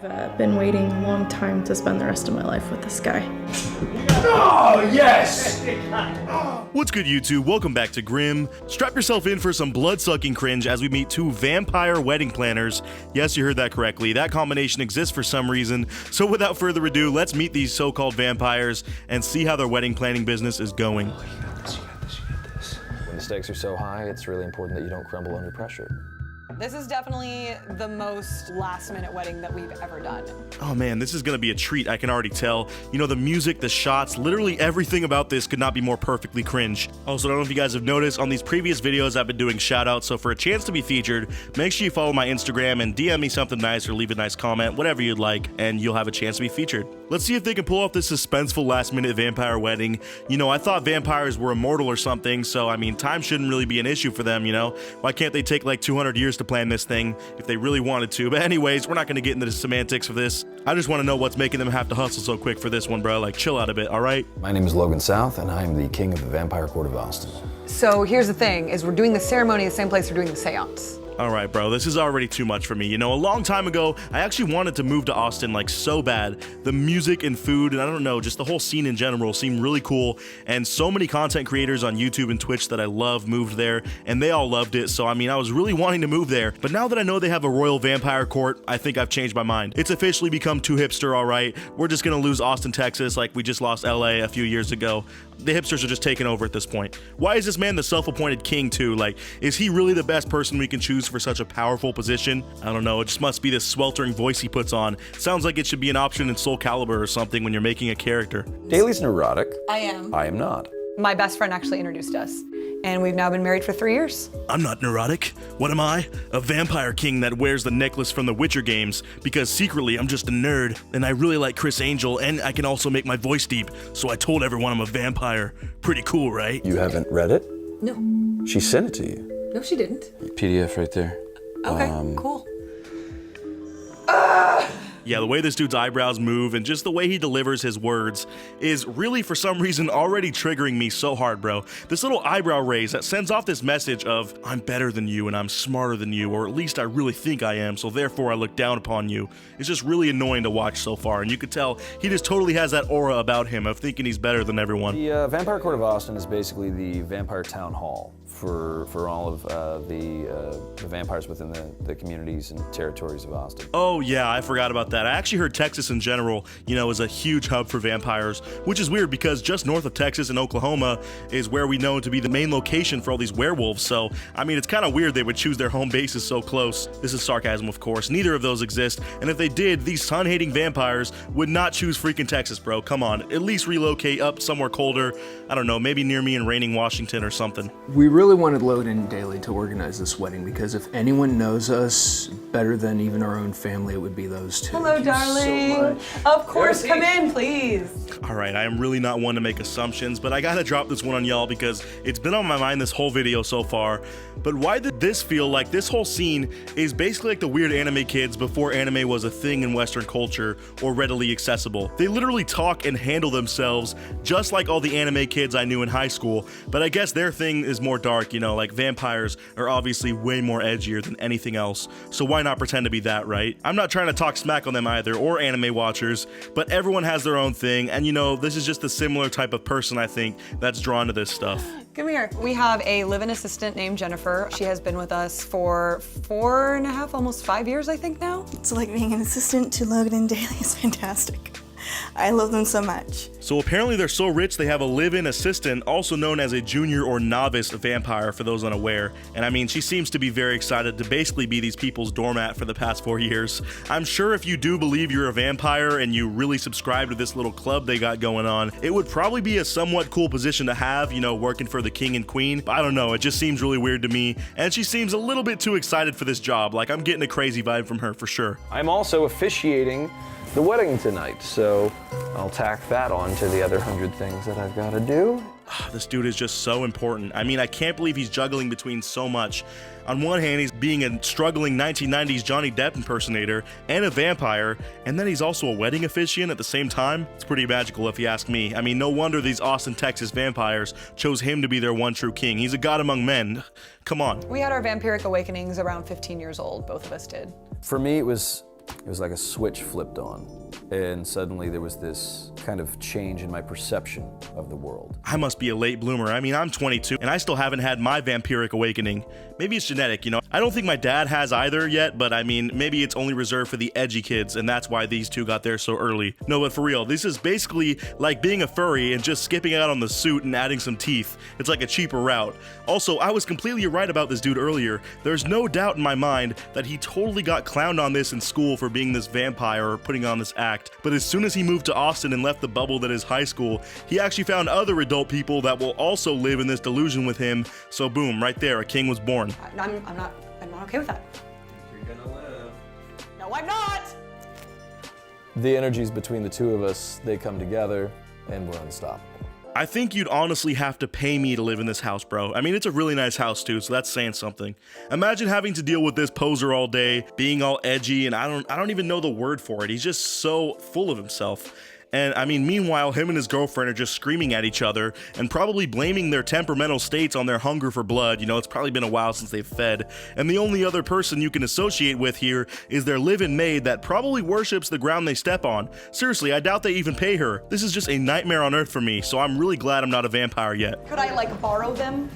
I've been waiting a long time to spend the rest of my life with this guy. Oh, yes! What's good, YouTube? Welcome back to Grimm. Strap yourself in for some blood-sucking cringe as we meet two vampire wedding planners. Yes, you heard that correctly. That combination exists for some reason. So without further ado, let's meet these so-called vampires and see how their wedding planning business is going. Oh, you got this, you got this, you got this. When the stakes are so high, it's really important that you don't crumble under pressure. This is definitely the most last-minute wedding that we've ever done. Oh man, this is gonna be a treat, I can already tell. You know, the music, the shots, literally everything about this could not be more perfectly cringe. Also, I don't know if you guys have noticed, on these previous videos I've been doing shoutouts, so for a chance to be featured, make sure you follow my Instagram and DM me something nice or leave a nice comment, whatever you'd like, and you'll have a chance to be featured. Let's see if they can pull off this suspenseful last-minute vampire wedding. You know, I thought vampires were immortal or something, so I mean, time shouldn't really be an issue for them, you know? Why can't they take like 200 years to plan this thing if they really wanted to? But anyways, we're not gonna get into the semantics of this. I just wanna know what's making them have to hustle so quick for this one, bro. Like, chill out a bit, all right? My name is Logan South, and I am the king of the Vampire Court of Austin. So here's the thing, is we're doing the ceremony the same place we're doing the seance. All right, bro, this is already too much for me. You know, a long time ago, I actually wanted to move to Austin, like, so bad. The music and food, and I don't know, just the whole scene in general seemed really cool, and so many content creators on YouTube and Twitch that I love moved there, and they all loved it, so I mean, I was really wanting to move there, but now that I know they have a royal vampire court, I think I've changed my mind. It's officially become too hipster, all right? We're just gonna lose Austin, Texas, like we just lost LA a few years ago. The hipsters are just taking over at this point. Why is this man the self-appointed king too? Like, is he really the best person we can choose for such a powerful position? I don't know, it just must be this sweltering voice he puts on. Sounds like it should be an option in Soul Calibur or something when you're making a character. Daly's neurotic. I am. I am not. My best friend actually introduced us, and we've now been married for 3 years. I'm not neurotic. What am I? A vampire king that wears the necklace from the Witcher games, because secretly I'm just a nerd, and I really like Chris Angel, and I can also make my voice deep, so I told everyone I'm a vampire. Pretty cool, right? You haven't read it? No. She sent it to you. No, she didn't. PDF right there. Okay, cool. Yeah, the way this dude's eyebrows move and just the way he delivers his words is really, for some reason, already triggering me so hard, bro. This little eyebrow raise that sends off this message of, I'm better than you and I'm smarter than you, or at least I really think I am, so therefore I look down upon you. It's just really annoying to watch so far, and you could tell he just totally has that aura about him of thinking he's better than everyone. The Vampire Court of Austin is basically the vampire town hall for all of the vampires within the communities and territories of Austin. Oh yeah, I forgot about that. I actually heard Texas in general, you know, is a huge hub for vampires, which is weird because just north of Texas in Oklahoma is where we know to be the main location for all these werewolves. So, I mean, it's kind of weird they would choose their home bases so close. This is sarcasm, of course. Neither of those exist. And if they did, these sun-hating vampires would not choose freaking Texas, bro. Come on, at least relocate up somewhere colder. I don't know, maybe near me in raining Washington or something. We really wanted Logan and Daly to organize this wedding because if anyone knows us better than even our own family, it would be those two. Hello, darling. Of course, come in, please. All right, I am really not one to make assumptions, but I gotta drop this one on y'all because it's been on my mind this whole video so far. But why did this feel like this whole scene is basically like the weird anime kids before anime was a thing in Western culture or readily accessible? They literally talk and handle themselves just like all the anime kids I knew in high school, but I guess their thing is more dark, you know, like vampires are obviously way more edgier than anything else, so why not pretend to be that, right? I'm not trying to talk smack on them either, or anime watchers, but everyone has their own thing, and you know, this is just a similar type of person, I think, that's drawn to this stuff. Come here. We have a live-in assistant named Jennifer. She has been with us for 4.5, almost 5 years, I think now. It's like being an assistant to Logan and Daly is fantastic. I love them so much. So apparently they're so rich they have a live-in assistant, also known as a junior or novice vampire for those unaware. And I mean, she seems to be very excited to basically be these people's doormat for the past 4 years. I'm sure if you do believe you're a vampire and you really subscribe to this little club they got going on, it would probably be a somewhat cool position to have, you know, working for the king and queen. But I don't know, it just seems really weird to me. And she seems a little bit too excited for this job. Like, I'm getting a crazy vibe from her for sure. I'm also officiating the wedding tonight, so I'll tack that on to the other 100 things that I've got to do. This dude is just so important. I mean, I can't believe he's juggling between so much. On one hand, he's being a struggling 1990s Johnny Depp impersonator and a vampire, and then he's also a wedding officiant at the same time. It's pretty magical if you ask me. I mean, no wonder these Austin, Texas vampires chose him to be their one true king. He's a god among men. Come on. We had our vampiric awakenings around 15 years old, both of us did. For me, it was It was like a switch flipped on, and suddenly there was this kind of change in my perception of the world. I must be a late bloomer. I mean, I'm 22 and I still haven't had my vampiric awakening. Maybe it's genetic, you know? I don't think my dad has either yet, but I mean, maybe it's only reserved for the edgy kids and that's why these two got there so early. No, but for real, this is basically like being a furry and just skipping out on the suit and adding some teeth. It's like a cheaper route. Also, I was completely right about this dude earlier. There's no doubt in my mind that he totally got clowned on this in school for being this vampire or putting on this act. But as soon as he moved to Austin and left the bubble that is high school, he actually found other adult people that will also live in this delusion with him. So boom, right there, a king was born. I'm not okay with that. You're gonna live. No, I'm not! The energies between the two of us, they come together and we're unstoppable. I think you'd honestly have to pay me to live in this house, bro. I mean, it's a really nice house too, so that's saying something. Imagine having to deal with this poser all day, being all edgy, and I don't even know the word for it. He's just so full of himself. And I mean, meanwhile, him and his girlfriend are just screaming at each other and probably blaming their temperamental states on their hunger for blood. You know, it's probably been a while since they've fed. And the only other person you can associate with here is their live-in maid that probably worships the ground they step on. Seriously, I doubt they even pay her. This is just a nightmare on earth for me, so I'm really glad I'm not a vampire yet. Could I, like, borrow them?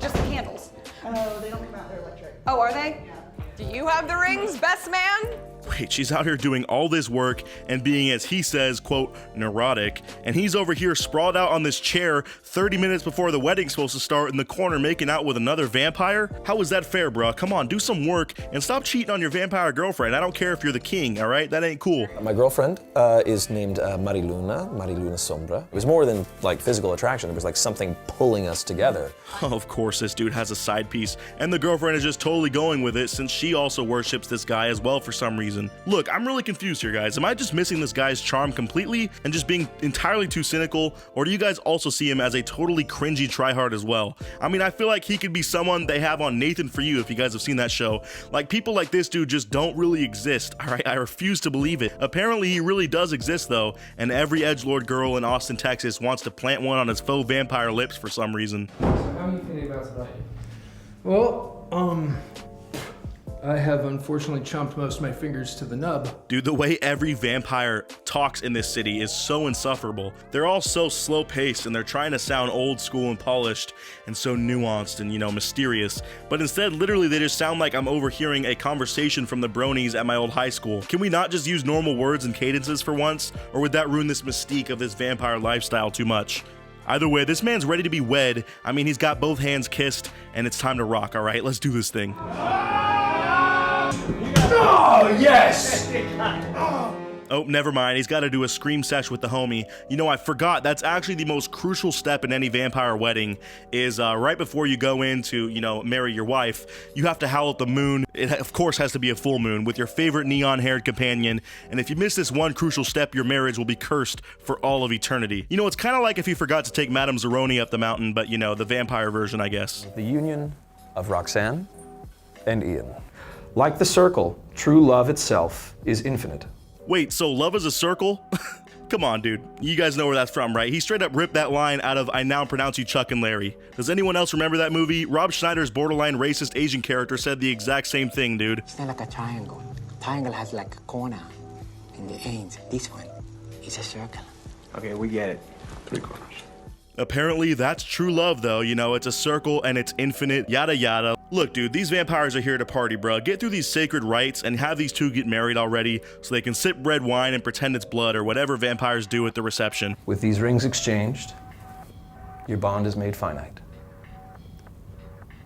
Just the candles. Oh, they don't come out, they're electric. Oh, are they? Yeah. Do you have the rings, best man? Wait, she's out here doing all this work and being, as he says, quote, neurotic, and he's over here sprawled out on this chair 30 minutes before the wedding's supposed to start in the corner making out with another vampire? How is that fair, bruh? Come on, do some work and stop cheating on your vampire girlfriend. I don't care if you're the king, all right? That ain't cool. My girlfriend is named Mariluna Sombra. It was more than like physical attraction. There was like something pulling us together. Oh, of course, this dude has a side piece, and the girlfriend is just totally going with it since she also worships this guy as well for some reason. Look, I'm really confused here, guys. Am I just missing this guy's charm completely and just being entirely too cynical, or do you guys also see him as a totally cringy tryhard as well? I mean, I feel like he could be someone they have on Nathan For You if you guys have seen that show. Like, people like this dude just don't really exist, all right? I refuse to believe it. Apparently, he really does exist, though, and every edgelord girl in Austin, Texas wants to plant one on his faux vampire lips for some reason. So how are you feeling about tonight? Well, I have unfortunately chomped most of my fingers to the nub. Dude, the way every vampire talks in this city is so insufferable. They're all so slow-paced and they're trying to sound old school and polished and so nuanced and, you know, mysterious. But instead, literally, they just sound like I'm overhearing a conversation from the bronies at my old high school. Can we not just use normal words and cadences for once? Or would that ruin this mystique of this vampire lifestyle too much? Either way, this man's ready to be wed. I mean, he's got both hands kissed and it's time to rock, all right? Let's do this thing. Oh, yes! Oh, never mind. He's got to do a scream sesh with the homie. You know, I forgot. That's actually the most crucial step in any vampire wedding is right before you go in to, you know, marry your wife, you have to howl at the moon. It, of course, has to be a full moon with your favorite neon-haired companion. And if you miss this one crucial step, your marriage will be cursed for all of eternity. You know, it's kind of like if you forgot to take Madame Zeroni up the mountain, but, you know, the vampire version, I guess. The union of Roxanne and Ian. Like the circle, true love itself is infinite. Wait, so love is a circle? Come on, dude. You guys know where that's from, right? He straight up ripped that line out of I Now Pronounce You Chuck and Larry. Does anyone else remember that movie? Rob Schneider's borderline racist Asian character said the exact same thing, dude. It's not like a triangle. Triangle has like a corner in the ends. This one is a circle. Okay, we get it. 3 corners. Apparently, that's true love, though. You know, it's a circle and it's infinite, yada yada. Look, dude, these vampires are here to party, bruh. Get through these sacred rites and have these two get married already so they can sip red wine and pretend it's blood or whatever vampires do at the reception. With these rings exchanged, your bond is made finite.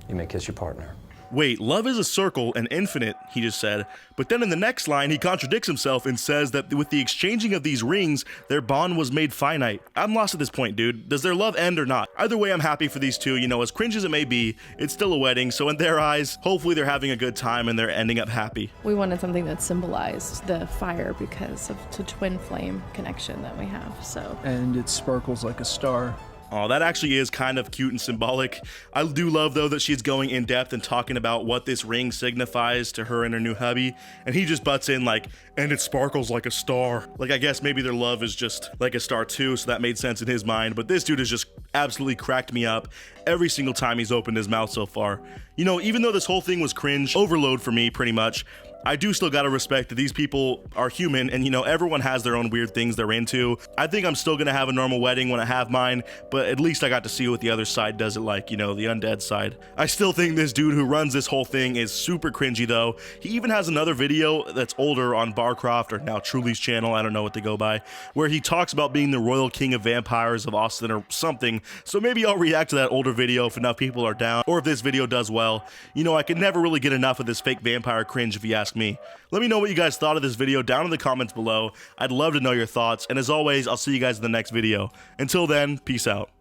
You may kiss your partner. Wait, love is a circle and infinite, he just said. But then in the next line, he contradicts himself and says that with the exchanging of these rings, their bond was made finite. I'm lost at this point, dude. Does their love end or not? Either way, I'm happy for these two. You know, as cringe as it may be, it's still a wedding. So in their eyes, hopefully they're having a good time and they're ending up happy. We wanted something that symbolized the fire because of the twin flame connection that we have, so. And it sparkles like a star. Oh, that actually is kind of cute and symbolic. I do love, though, that she's going in depth and talking about what this ring signifies to her and her new hubby. And he just butts in like, and it sparkles like a star. Like, I guess maybe their love is just like a star too, so that made sense in his mind. But this dude has just absolutely cracked me up every single time he's opened his mouth so far. You know, even though this whole thing was cringe overload for me, pretty much, I do still gotta respect that these people are human, and you know, everyone has their own weird things they're into. I think I'm still gonna have a normal wedding when I have mine, but at least I got to see what the other side does it like, you know, the undead side. I still think this dude who runs this whole thing is super cringy though. He even has another video that's older on Barcroft, or now Truly's channel, I don't know what they go by, where he talks about being the royal king of vampires of Austin or something. So maybe I'll react to that older video if enough people are down, or if this video does well. You know, I could never really get enough of this fake vampire cringe if you ask me. Let me know what you guys thought of this video down in the comments below. I'd love to know your thoughts, and as always, I'll see you guys in the next video. Until then, peace out.